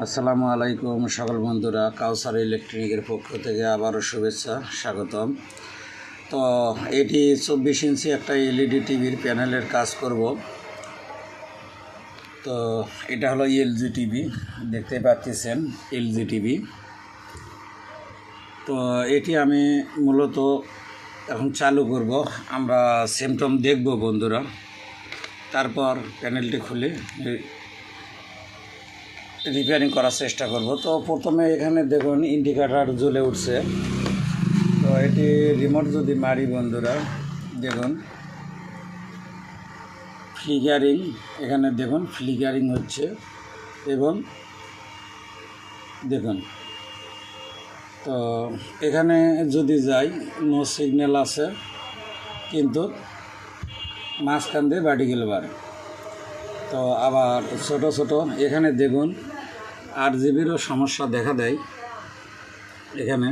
আসসালামু আলাইকুম সকল বন্ধুরা, কাউসার ইলেকট্রিকের পক্ষ থেকে আবারও শুভেচ্ছা স্বাগতম। তো এটি 24 ইঞ্চি একটা এলইডি টিভির প্যানেলের কাজ করব। তো এটা হলো এলজি টিভি, দেখতে পাচ্ছেন এলজি টিভি। তো এটি আমি মূলত এখন চালু করব, আমরা সিমটম দেখব বন্ধুরা, তারপর প্যানেলটি খুলে রিপেয়ারিং করার চেষ্টা করব। তো প্রথমে এখানে দেখুন ইন্ডিকেটার জ্বলে উঠছে। তো এটি রিমোট যদি মারি বন্ধুরা, দেখুন ফ্লিকারিং, এখানে দেখুন ফ্লিকারিং হচ্ছে এবং দেখুন। তো এখানে যদি যাই নো সিগন্যাল আছে, কিন্তু মাঝখান দিয়ে ভার্টিক্যাল বার। তো আবার ছোট ছোট এখানে দেখুন RGB'রও সমস্যা দেখা দেয় এখানে।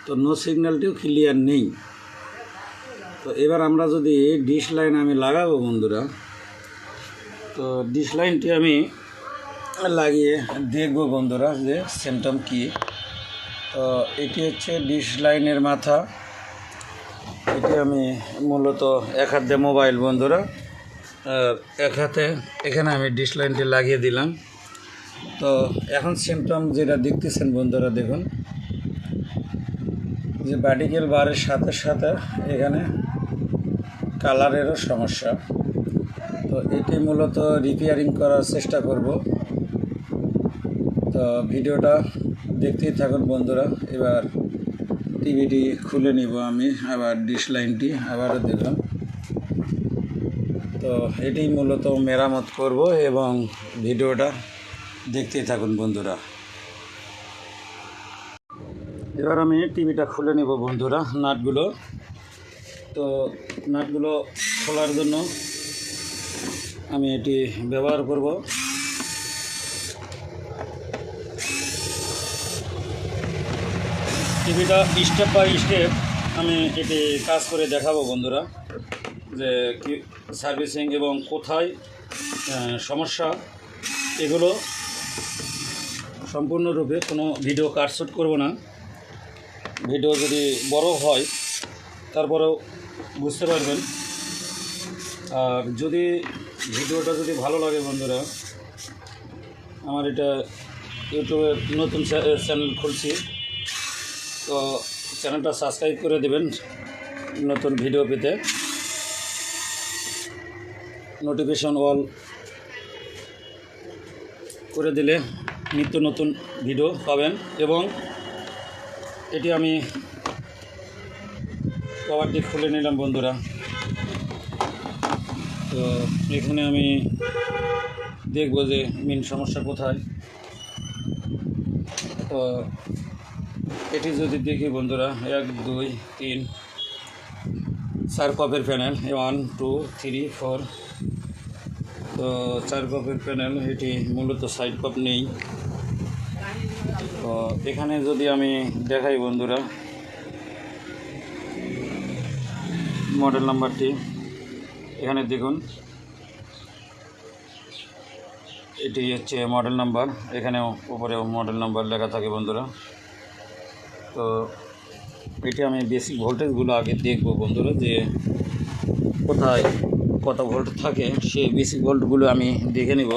তো নো সিগন্যালটিও ক্লিয়ার নেই। তো এবার আমরা যদি ডিশ লাইন আমি লাগাবো বন্ধুরা, তো ডিশ লাইনটি আমি লাগিয়ে দেখব বন্ধুরা যে সিমটম কি। তো এটি হচ্ছে ডিশ লাইনের মাথা। এটি আমি মূলত এক হাতে মোবাইল বন্ধুরা, এক হাতে এখানে আমি ডিশ লাইনটি লাগিয়ে দিলাম। তো এখন সিমটম যেটা দেখতেছেন বন্ধুরা, দেখুন যে ভার্টিক্যাল বারের সাথে সাথে এখানে কালারেরও সমস্যা। তো এটি মূলত রিপেয়ারিং করার চেষ্টা করব। তো ভিডিওটা দেখতেই থাকুন বন্ধুরা। এবার টিভিটি খুলে নিব আমি, আবার ডিশ লাইনটি আবারও দেখুন। তো এটি মূলত মেরামত করব এবং ভিডিওটা দেখতেই থাকুন বন্ধুরা। এবার আমি টিভিটা খুলে নেব বন্ধুরা, নাটগুলো। তো নাটগুলো খোলার জন্য আমি এটি ব্যবহার করব। টিভিটা স্টেপ বাই স্টেপ আমি এটি কাজ করে দেখাবো বন্ধুরা, যে কি সার্ভিসিং এবং কোথায় সমস্যা, এগুলো সম্পূর্ণরূপে কোনো ভিডিও কাটশুট করব না। ভিডিও যদি বড় হয় তারপরেও বুঝতে পারবেন। আর যদি ভিডিওটা যদি ভালো লাগে বন্ধুরা, আমার এটা ইউটিউবে নতুন চ্যানেল খুলছি, তো চ্যানেলটা সাবস্ক্রাইব করে দেবেন নতুন ভিডিও পেতে। নোটিফিকেশন অল করে দিলে নিত্য নতুন ভিডিও পাবেন। এবং এটি আমি কভারটি খুলে নিলাম বন্ধুরা। তো এখানে আমি দেখব যে মেন সমস্যা কোথায়। তো এটি যদি দেখি বন্ধুরা, 1 2 3 4 কপের প্যানেল, 1 2 3 4। তো 4 কপের প্যানেল, এটি মূলত সাইড কপ নেই। তো এখানে যদি আমি দেখাই বন্ধুরা মডেল নাম্বারটি, এখানে দেখুন এটি হচ্ছে মডেল নাম্বার, এখানে উপরেও মডেল নাম্বার লেখা থাকে বন্ধুরা। তো এটি আমি বেসিক ভোল্টেজগুলো আগে দেখব বন্ধুরা, যে কোথায় কত ভোল্ট থাকে, সেই বেসিক ভোল্টগুলো আমি দেখে নিব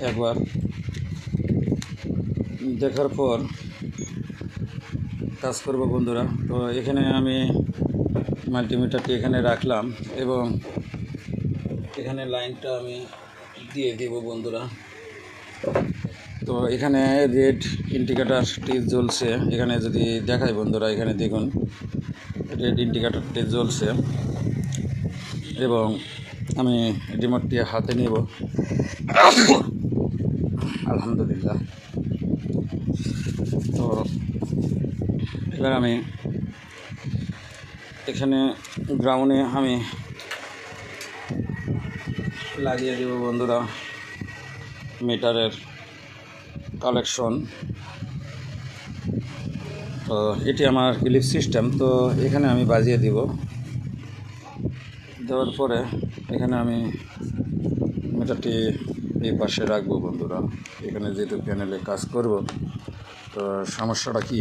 একবার। দেখার পর কাজ করব বন্ধুরা। তো এখানে আমি মাল্টিমিটারটি এখানে রাখলাম এবং এখানে লাইনটা আমি দিয়ে দেব বন্ধুরা। তো এখানে রেড ইন্ডিকেটারটি জ্বলছে, এখানে যদি দেখাই বন্ধুরা, এখানে দেখুন রেড ইন্ডিকেটারটি জ্বলছে এবং আমি রিমোটটি হাতে নেব। আলহামদুলিল্লাহ। তো এবার আমি এখানে গ্রাউন্ডে আমি লাগিয়ে দেব বন্ধুরা মিটারের কালেকশন। তো এটি আমার ক্লিপ সিস্টেম। তো এখানে আমি বাজিয়ে দিব, দেওয়ার পরে এখানে আমি মিটারটি এই পাশে রাখবো বন্ধুরা। এখানে যেহেতু প্যানেলে কাজ করব, তো সমস্যাটা কি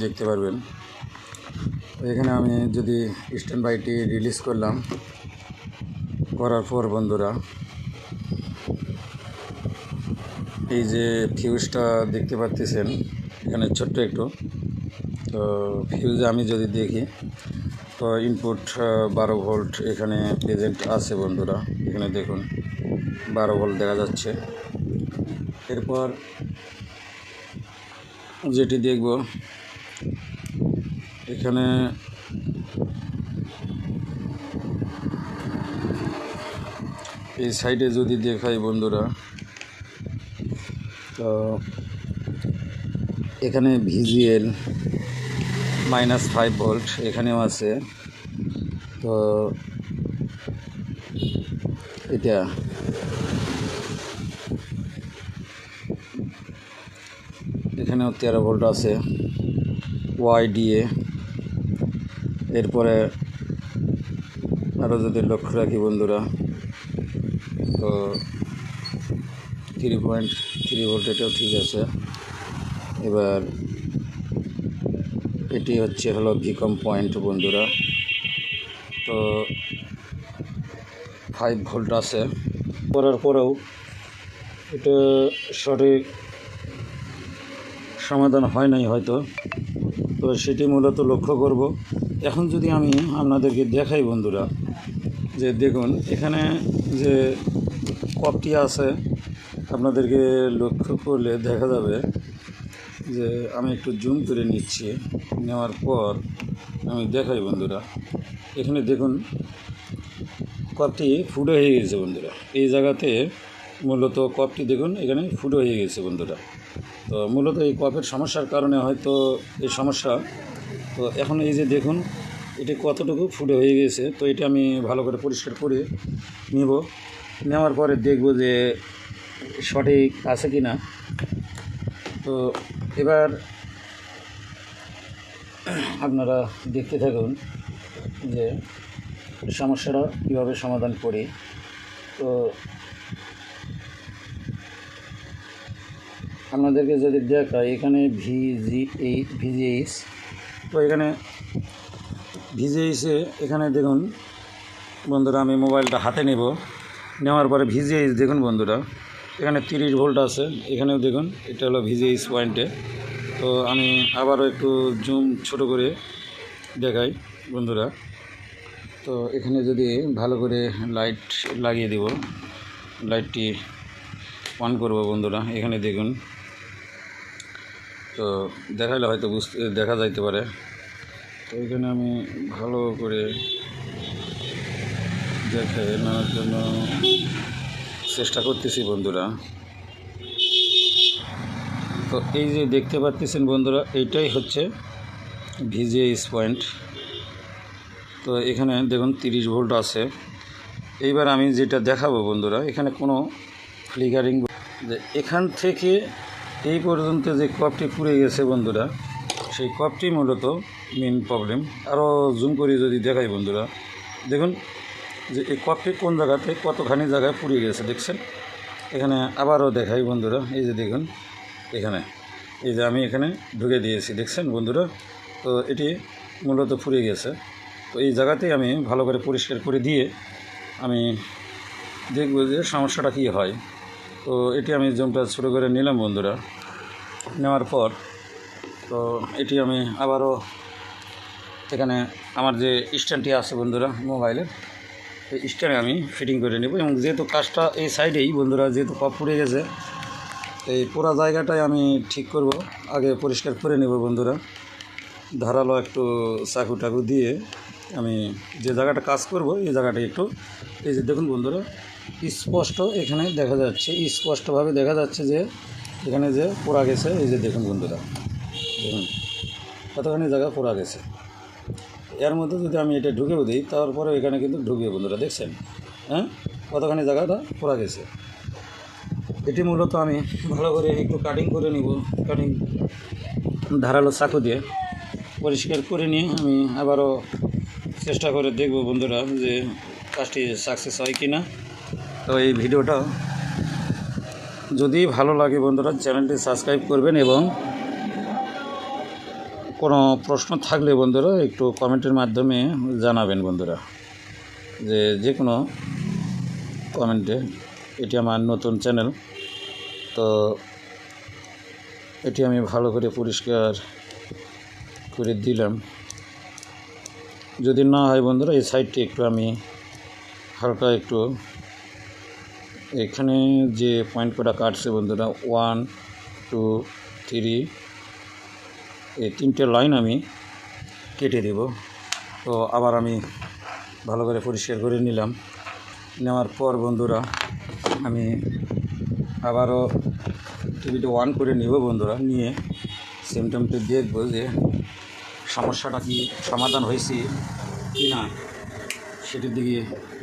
দেখতে পারবেন। এখানে আমি যদি স্ট্যান্ড বাইটি রিলিজ করলাম, করার পর বন্ধুরা এই যে ফিউজটা দেখতে পাচ্ছেন এখানে ছোট্ট একটু, তো ফিউজে আমি যদি দেখি তো ইনপুট 12 ভোল্ট এখানে প্রেজেন্ট আছে বন্ধুরা। এখানে দেখুন 12 ভোল্ট দেখা যাচ্ছে। এরপর যেটি দেখব, এখানে এই সাইডে যদি দেখাই বন্ধুরা, তো এখানে ভিজিএল -5 ভোল্ট এখানেও আছে। তো এটা এখানেও 13 ভোল্ট আছে ওয়াইডিএ। এরপরে আরও যদি লক্ষ্য রাখি বন্ধুরা, তো 3.3 ভোল্ট এটাও ঠিক আছে। এবার এটি হলো ভিকম পয়েন্ট বন্ধুরা, তো 5 ভোল্ট আছে। করার পরেও এটা সঠিক সমাধান হয় নাই হয়তো, তো সেটি মূলত লক্ষ্য করব। এখন যদি আমি আপনাদেরকে দেখাই বন্ধুরা, যে দেখুন এখানে যে কপটি আছে, আপনাদেরকে লক্ষ্য করলে দেখা যাবে যে আমি একটু জুম করে নিচ্ছি। নেওয়ার পর আমি দেখাই বন্ধুরা, এখানে দেখুন কপটি ফুটো হয়ে গেছে বন্ধুরা। এই জায়গাতে মূলত কপটি দেখুন এখানে ফুটো হয়ে গেছে বন্ধুরা। তো মূলত এই কপের সমস্যার কারণে হয়তো এই সমস্যা। তো এখন এই যে দেখুন এটি কতটুকু ফুটো হয়ে গেছে, তো এটা আমি ভালো করে পরিষ্কার করে নেব। নেওয়ার পরে দেখব যে সঠিক আছে কি না। তো এবার আপনারা দেখতে থাকুন যে সমস্যাটা কীভাবে সমাধান করি। তো আপনাদেরকে যদি দেখাই, এখানে ভিজিএইচ, তো এখানে ভিজিএইচে এখানে দেখুন বন্ধুরা, আমি মোবাইলটা হাতে নেব। নেওয়ার পরে ভিজিএইচ দেখুন বন্ধুরা, এখানে 30 ভোল্ট আছে। এখানেও দেখুন এটা হলো ভিজিএইচ পয়েন্টে। তো আমি আবারও একটু জুম ছোট করে দেখাই বন্ধুরা। তো এখানে যদি ভালো করে লাইট লাগিয়ে দেব, লাইটটি অন করব বন্ধুরা। এখানে দেখুন, তো দেখাইলে হয়তো দেখা যাইতে পারে। তো এখানে আমি ভালো করে দেখে নেওয়ার জন্য চেষ্টা করতেছি বন্ধুরা। তো এই যে দেখতে পাচ্ছেন বন্ধুরা, এইটাই হচ্ছে ভিজিএইচ পয়েন্ট। তো এখানে দেখুন 30 ভোল্ট আছে। এইবার আমি যেটা দেখাবো বন্ধুরা, এখানে কোনো ফ্লিকারিং, যে এখান থেকে এই পর্যন্ত যে কপটি পুড়ে গেছে বন্ধুরা, সেই কপটি মূলত মেন প্রবলেম। আরও জুম করে যদি দেখাই বন্ধুরা, দেখুন যে এই কপটি কোন জায়গাতে কতখানি জায়গায় পুড়ে গেছে দেখছেন। এখানে আবারও দেখাই বন্ধুরা, এই যে দেখুন এখানে, এই যে আমি এখানে ঢুকে দিয়েছি দেখছেন বন্ধুরা। তো এটি মূলত পুড়ে গেছে। তো এই জায়গাতেই আমি ভালো করে পরিষ্কার করে দিয়ে আমি দেখব যে সমস্যাটা কী হয়। তো এটি আমি জুমটা ছোটো করে নিলাম বন্ধুরা। নেওয়ার পর তো এটি আমি আবারও এখানে আমার যে স্ট্যান্ডটি আছে বন্ধুরা মোবাইলের, এই স্ট্যান্ডে আমি ফিটিং করে নেব। এবং যেহেতু কাজটা এই সাইডেই বন্ধুরা, যেহেতু কপ পুড়ে গেছে, এই পুরো জায়গাটাই আমি ঠিক করব। আগে পরিষ্কার করে নেব বন্ধুরা, ধারালো একটু চাকু টাকু দিয়ে আমি যে জায়গাটা কাজ করব এই জায়গাটা একটু, এই যে দেখুন বন্ধুরা স্পষ্ট এখানে দেখা যাচ্ছে, স্পষ্টভাবে দেখা যাচ্ছে যে এখানে যে পোড়া গেছে। এই যে দেখুন বন্ধুরা, দেখুন কতখানি জায়গা পোড়া গেছে। এর মধ্যে যদি আমি এটা ঢুকেও দিই, তারপরে এখানে কিন্তু ঢুকবে বন্ধুরা, দেখছেন হ্যাঁ কতখানি জায়গাটা পোড়া গেছে। এটি মূলত আমি ভালো করে একটু কাটিং করে নিব, কাটিং ধারালো চাকু দিয়ে পরিষ্কার করে নিয়ে আমি আবারও চেষ্টা করে দেখব বন্ধুরা যে কাজটি সাকসেস হয় কি না। তো এই ভিডিওটা যদি ভালো লাগে বন্ধুরা চ্যানেলটি সাবস্ক্রাইব করবেন এবং কোনো প্রশ্ন থাকলে বন্ধুরা একটু কমেন্টের মাধ্যমে জানাবেন বন্ধুরা, যে কোনো কমেন্টে। এটি আমার নতুন চ্যানেল, তো এটি আমি ভালো করে পরিষ্কার করে দিলাম। যদি না হয় বন্ধুরা এই সাইডটি একটু আমি হালকা একটু এখানে যে পয়েন্ট কটা কাটছে বন্ধুরা 1 2 3 এই 3টে লাইন আমি কেটে দেব। তো আবার আমি ভালো করে পরিষ্কার করে নিলাম। নেওয়ার পর বন্ধুরা আমি আবারও টিভিটা অন করে নেব বন্ধুরা, নিয়ে সিমটমটি দেখব যে সমস্যাটা কি সমাধান হয়েছে কি না, সেটির দিকে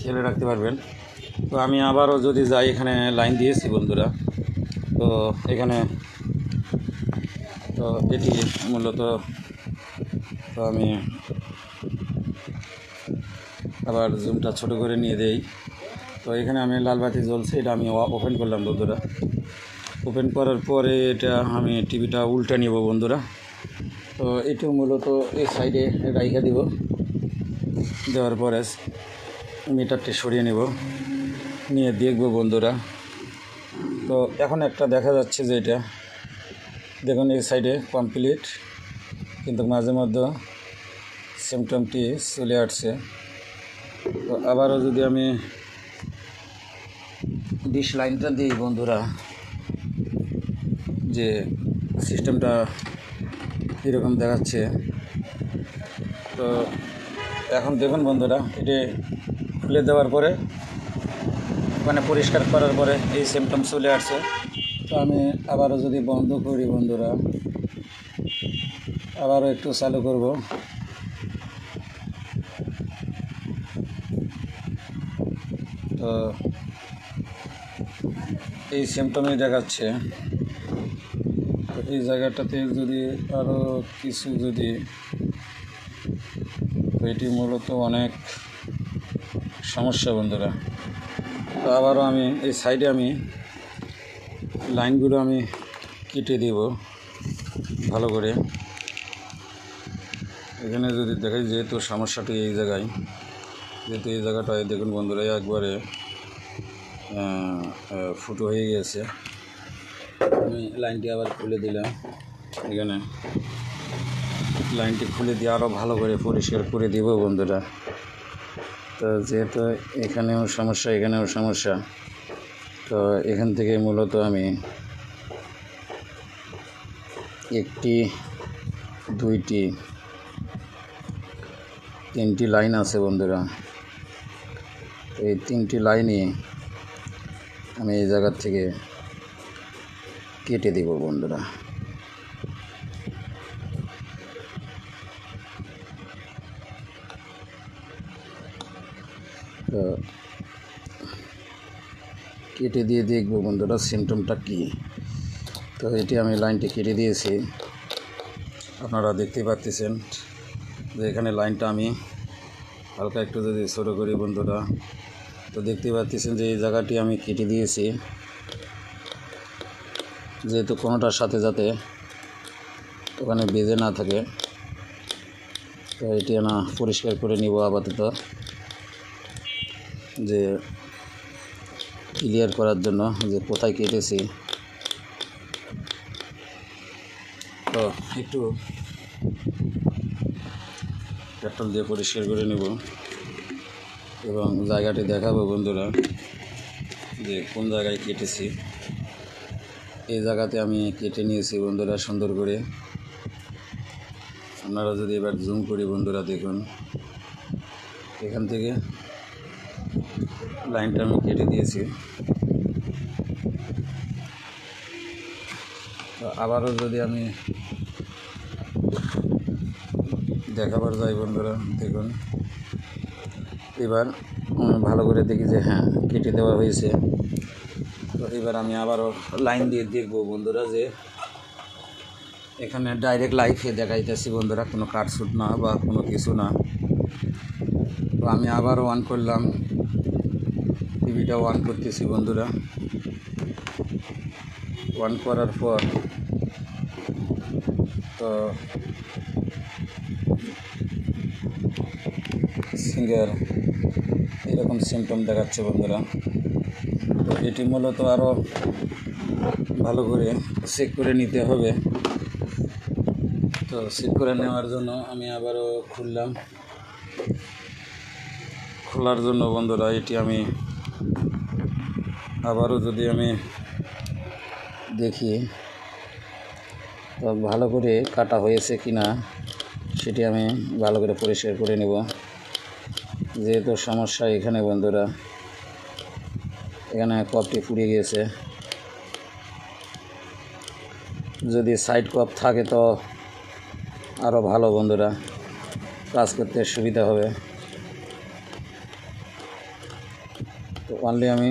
খেয়াল রাখতে পারবেন। তো আমি আবারও যদি যাই, এখানে লাইন দিয়েছি বন্ধুরা, তো এখানে তো এটি মূলত তো আমি আবার জুমটা ছোট করে নিয়ে দেই। তো এখানে আমি লাল বাতি জ্বলছে, এটা আমি ওপেন করলাম বন্ধুরা। ওপেন করার পরে এটা আমি টিভিটা উল্টে নিব বন্ধুরা। তো এটিও মূলত এই সাইডে রাইখা দিব, দেওয়ার পরে মিটারটি সরিয়ে নেব, নিয়ে দেখব বন্ধুরা। তো এখন একটা দেখা যাচ্ছে যে এটা দেখুন এই সাইডে কমপ্লিট, কিন্তু মাঝে মধ্যে সিমটমটি চলে আসছে। তো আবারও যদি আমি ডিশ লাইনটা দিই বন্ধুরা, যে সিস্টেমটা এরকম দেখাচ্ছে। তো এখন দেখুন বন্ধুরা, এটি খুলে দেওয়ার পরে মানে পরিষ্কার করার পরে এই সিমটম চলে আসছে। তো আমি আবারও যদি বন্ধ করি বন্ধুরা, আবারও একটু চালু করব। তো এই সিমটমই দেখাচ্ছে। তো এই জায়গাটাতে যদি আরও কিছু যদি, তো এটি মূলত অনেক সমস্যা বন্ধুরা। তো আবারও আমি এই সাইডে আমি লাইনগুলো আমি কেটে দেব ভালো করে। এখানে যদি দেখাই, যেহেতু সমস্যাটি এই জায়গায়, যেহেতু এই জায়গাটায় দেখুন বন্ধুরা একবারে ফুটো হয়ে গিয়েছে। আমি লাইনটি আবার খুলে দিলাম, এখানে লাইনটি খুলে দিয়ে আরও ভালো করে পরিষ্কার করে দেব বন্ধুরা। তো যেহেতু এখানেও সমস্যা এখানেও সমস্যা, তো এখান থেকে মূলত আমি একটি 2টি 3টি লাইন আছে বন্ধুরা। এই 3টি লাইনই আমি এই জায়গার থেকে কেটে দেব বন্ধুরা। তো কেটে দিয়ে দেখব বন্ধুরা সিমটমটা কী। তো এটি আমি লাইনটি কেটে দিয়েছি, আপনারা দেখতে পাচ্ছেন যে এখানে লাইনটা আমি হালকা একটু যদি ছোটো করি বন্ধুরা, তো দেখতে পাচ্ছেন যে এই জায়গাটি আমি কেটে দিয়েছি, যেহেতু কোনোটার সাথে যাতে ওখানে বেজে না থাকে। তো এটি না পরিষ্কার করে নিব আপাতত, যে ক্লিয়ার করার জন্য যে কোথায় কেটেছি। তো একটু পেট্রোল দিয়ে পরিষ্কার করে নেব এবং জায়গাটি দেখাবো বন্ধুরা যে কোন জায়গায় কেটেছি। এই জায়গাতে আমি কেটে নিয়েছি বন্ধুরা সুন্দর করে। আপনারা যদি এবার জুম করি বন্ধুরা, দেখুন এখান থেকে লাইনটা আমি কেটে দিয়েছি। তো আবারও যদি আমি দেখাবার যাই বন্ধুরা, দেখুন এবার ভালো করে দেখি যে হ্যাঁ কেটে দেওয়া হয়েছে। তো এবার আমি আবারও লাইন দিয়ে দেখব বন্ধুরা, যে এখানে ডাইরেক্ট লাইভে দেখাইতেছি বন্ধুরা, কোনো কাটশুট না বা কোনো কিছু না। তো আমি আবারও অন করলাম, টিভিটা অন করতেছি বন্ধুরা। অন করার পর তো সিঙ্গেল এরকম সিমটম দেখাচ্ছে বন্ধুরা। তো এটি মূলত আরও ভালো করে চেক করে নিতে হবে। তো চেক করে নেওয়ার জন্য আমি আবারও খুললাম। খোলার জন্য বন্ধুরা এটি আমি আবারও যদি আমি দেখি তো ভালো করে কাটা হয়েছে কি না সেটি আমি ভালো করে পরিষ্কার করে নেব। যেহেতু সমস্যা এখানে বন্ধুরা, এখানে কপটি পুড়ে গিয়েছে। যদি সাইড কপ থাকে তো আরও ভালো বন্ধুরা, কাজ করতে সুবিধা হবে। তো অনলি আমি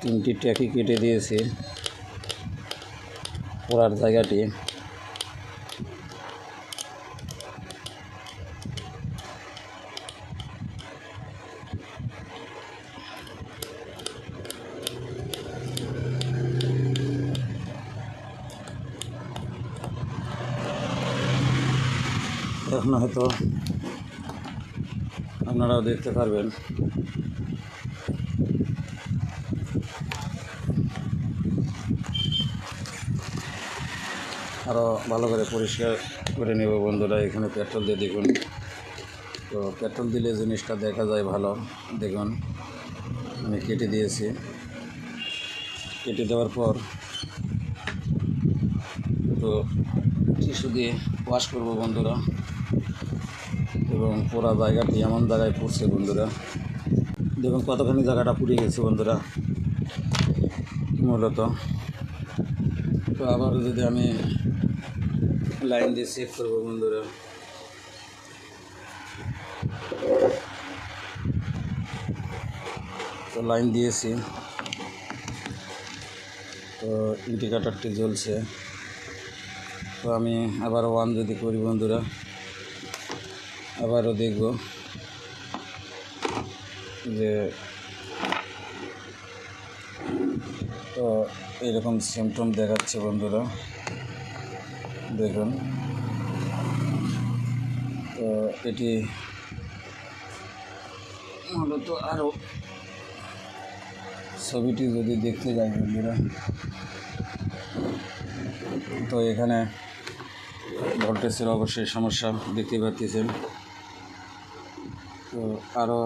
3টি ট্যাকি কেটে দিয়েছি পোড়ার জায়গাটি। এখন হয়তো আপনারাও দেখতে পারবেন। আরও ভালো করে পরিষ্কার করে নেব বন্ধুরা। এখানে পেট্রোল দিয়ে দেখুন, তো পেট্রোল দিলে জিনিসটা দেখা যায় ভালো। দেখুন আমি কেটে দিয়েছি। কেটে দেওয়ার পর তো টিস্যু দিয়ে ওয়াশ করব বন্ধুরা। এবং পুরা জায়গাটি এমন জায়গায় পড়ছে বন্ধুরা, দেখুন কতখানি জায়গাটা পুড়ে গেছে বন্ধুরা মূলত। তো আবার যদি আমি লাইন দিয়ে চেক করবো বন্ধুরা, তো লাইন দিয়েছি, তো ইন্ডিকেটারটি জ্বলছে। তো আমি আবার ওয়ান যদি করি বন্ধুরা, আবারও দেখব যে তো এরকম সিমটম দেখাচ্ছে বন্ধুরা। দেখুন তো এটি মূলত আরও ছবিটি যদি দেখতে যাই বন্ধুরা, তো এখানে ভোল্টেজের অবশ্যই সমস্যা দেখতে পাচ্ছেন। তো আরও